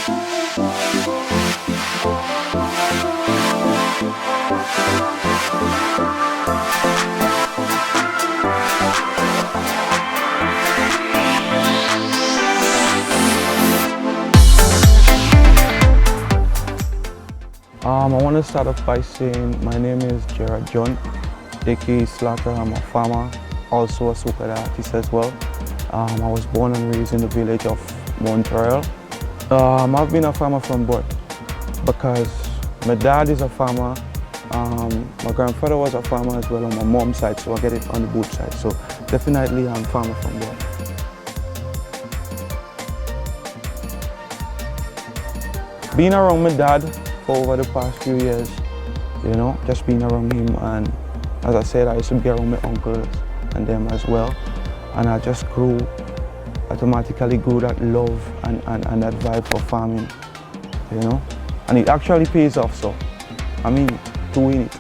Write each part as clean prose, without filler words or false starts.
I want to start off by saying my name is Gerard John, aka Slatta. I'm a farmer, also a Soca Artiste as well. I was born and raised in the village of Montreal. I've been a farmer from birth because my dad is a farmer, my grandfather was a farmer as well on my mom's side, so I get it on the both sides. So definitely I'm a farmer from birth. Being around my dad for over the past few years, you know, just being around him, and as I said, I used to be around my uncles and them as well, and I just automatically grew that love and that vibe for farming, you know, and it actually pays off, so, I mean, doing it.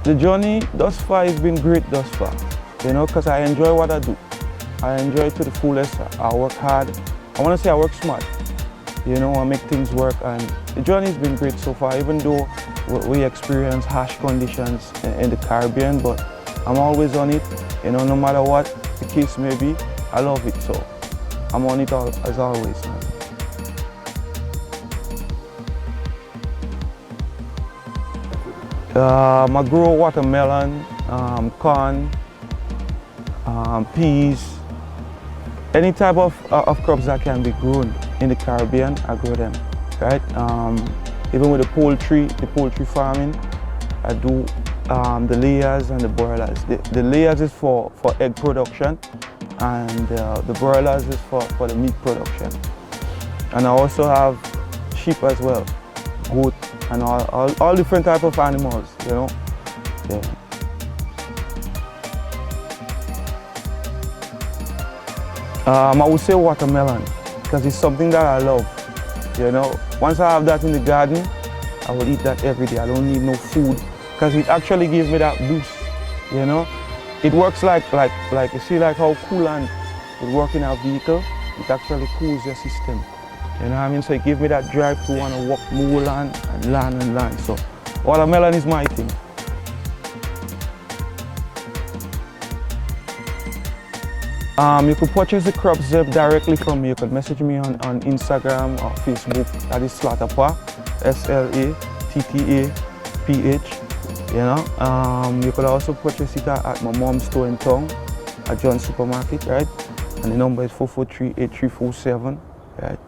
The journey thus far has been great thus far, you know, because I enjoy what I do. I enjoy it to the fullest. I work hard. I want to say I work smart. You know, I make things work, and the journey has been great so far, even though we experience harsh conditions in the Caribbean, but I'm always on it. You know, no matter what the case may be, I love it, so I'm on it as always. I grow watermelon, corn, peas, any type of crops that can be grown in the Caribbean, I grow them, right? Even with the poultry farming, I do the layers and the broilers. The layers is for egg production, and the broilers is for the meat production. And I also have sheep as well, goat, and all different type of animals, you know. Yeah. I would say watermelon, because it's something that I love, you know. Once I have that in the garden, I will eat that every day. I don't need no food, because it actually gives me that boost, you know. It works like you see, like how coolant would work in a vehicle. It actually cools your system, you know what I mean? So it gives me that drive to want to walk more land and land and land. So watermelon is my thing. You could purchase the crops directly from me. You could message me on Instagram or Facebook. That is Slatta, S-L-A-T-T-A-P-H. You know. You could also purchase it at my mom's store in town, at John's Supermarket, right? And the number is 443-8347, right?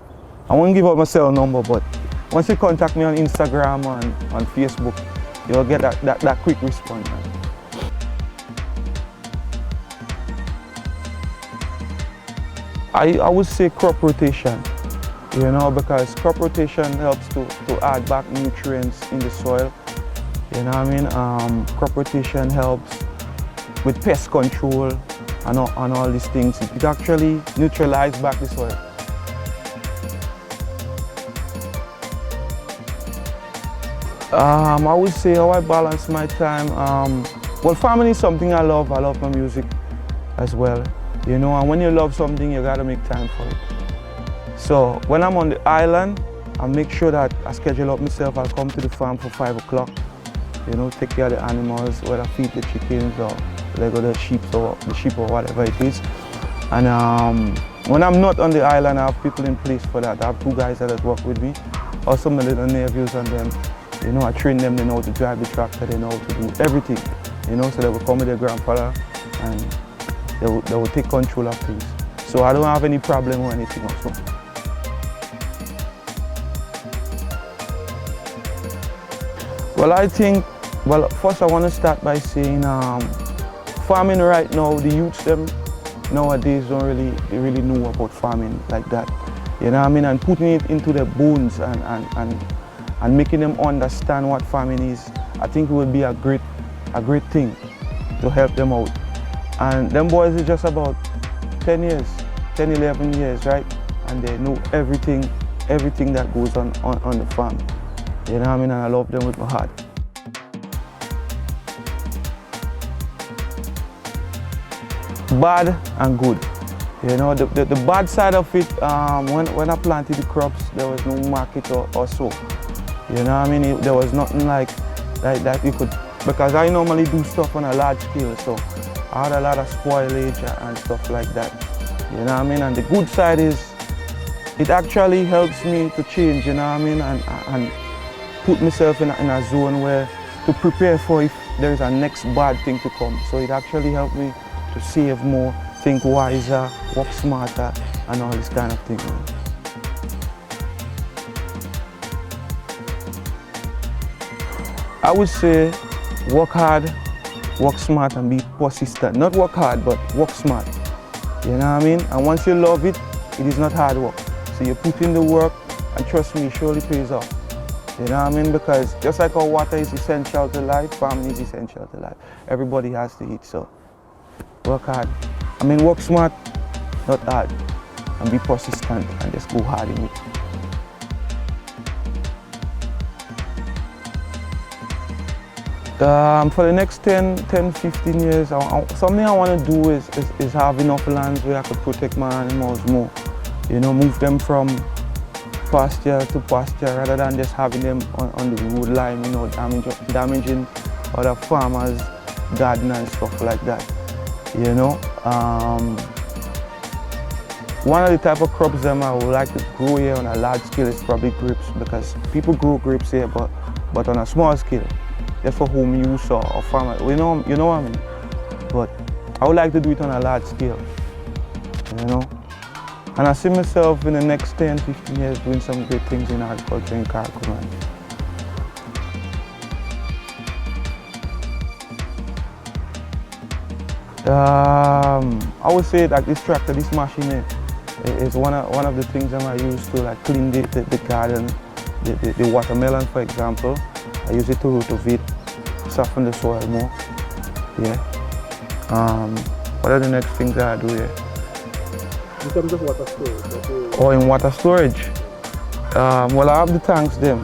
I won't give out my cell number, but once you contact me on Instagram and on Facebook, you'll get that quick response. Right? I would say crop rotation, you know, because crop rotation helps to add back nutrients in the soil, you know what I mean? Crop rotation helps with pest control and all these things. It actually neutralizes back the soil. I would say how I balance my time. Well, farming is something I love. I love my music as well. You know, and when you love something, you gotta make time for it. So when I'm on the island, I make sure that I schedule up myself. I'll come to the farm for 5 o'clock. You know, take care of the animals, whether feed the chickens or lego the sheep or whatever it is. And when I'm not on the island, I have people in place for that. I have 2 guys that work with me. Also my little nephews and them. You know, I train them. They know how to drive the tractor. They know how to do everything. You know, so they will come with their grandfather and they will take control of things. So I don't have any problem or anything also. Well, I think, first I want to start by saying farming right now, the youths them nowadays don't really know about farming like that. You know what I mean? And putting it into their bones and making them understand what farming is, I think it would be a great thing to help them out. And them boys is just about 10 years, 10, 11 years, right? And they know everything that goes on the farm. You know what I mean? And I love them with my heart. bad and good. You know, the bad side of it, when I planted the crops, there was no market or so. You know what I mean? There was nothing like that you could, because I normally do stuff on a large scale, so I had a lot of spoilage and stuff like that. You know what I mean? And the good side is, it actually helps me to change, you know what I mean? And put myself in a zone where to prepare for if there is a next bad thing to come. So it actually helped me to save more, think wiser, work smarter, and all this kind of thing. I would say work hard, work smart, and be persistent. Not work hard, but work smart. You know what I mean? And once you love it, it is not hard work. So you put in the work, and trust me, it surely pays off. You know what I mean? Because just like our water is essential to life, farming is essential to life. Everybody has to eat, so work hard. I mean, work smart, not hard. And be persistent and just go hard in it. For the next 10, 15 years, something I want to do is have enough lands where I could protect my animals more. You know, move them from pasture to pasture rather than just having them on the road line, you know, damaging other farmers' garden and stuff like that. You know, one of the type of crops that I would like to grow here on a large scale is probably grapes, because people grow grapes here, but on a small scale, just for home use or farmers. You know what I mean? But I would like to do it on a large scale, you know. And I see myself in the next 10, 15 years doing some great things in agriculture in Carriacou. I would say that this tractor, this machine here, is one of the things that I use to like clean the garden, the watermelon, for example. I use it to rotovate, soften the soil more. Yeah. What are the next things that I do here? In terms of water storage? Or in water storage? Well, I have the tanks them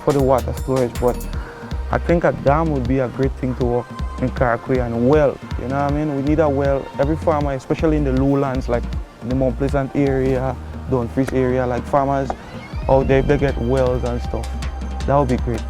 for the water storage, but I think a dam would be a great thing to work in Carriacou, and a well, you know what I mean? We need a well. Every farmer, especially in the lowlands, like in the Mount Pleasant area, Dumfries area, like farmers out there, they get wells and stuff. That would be great.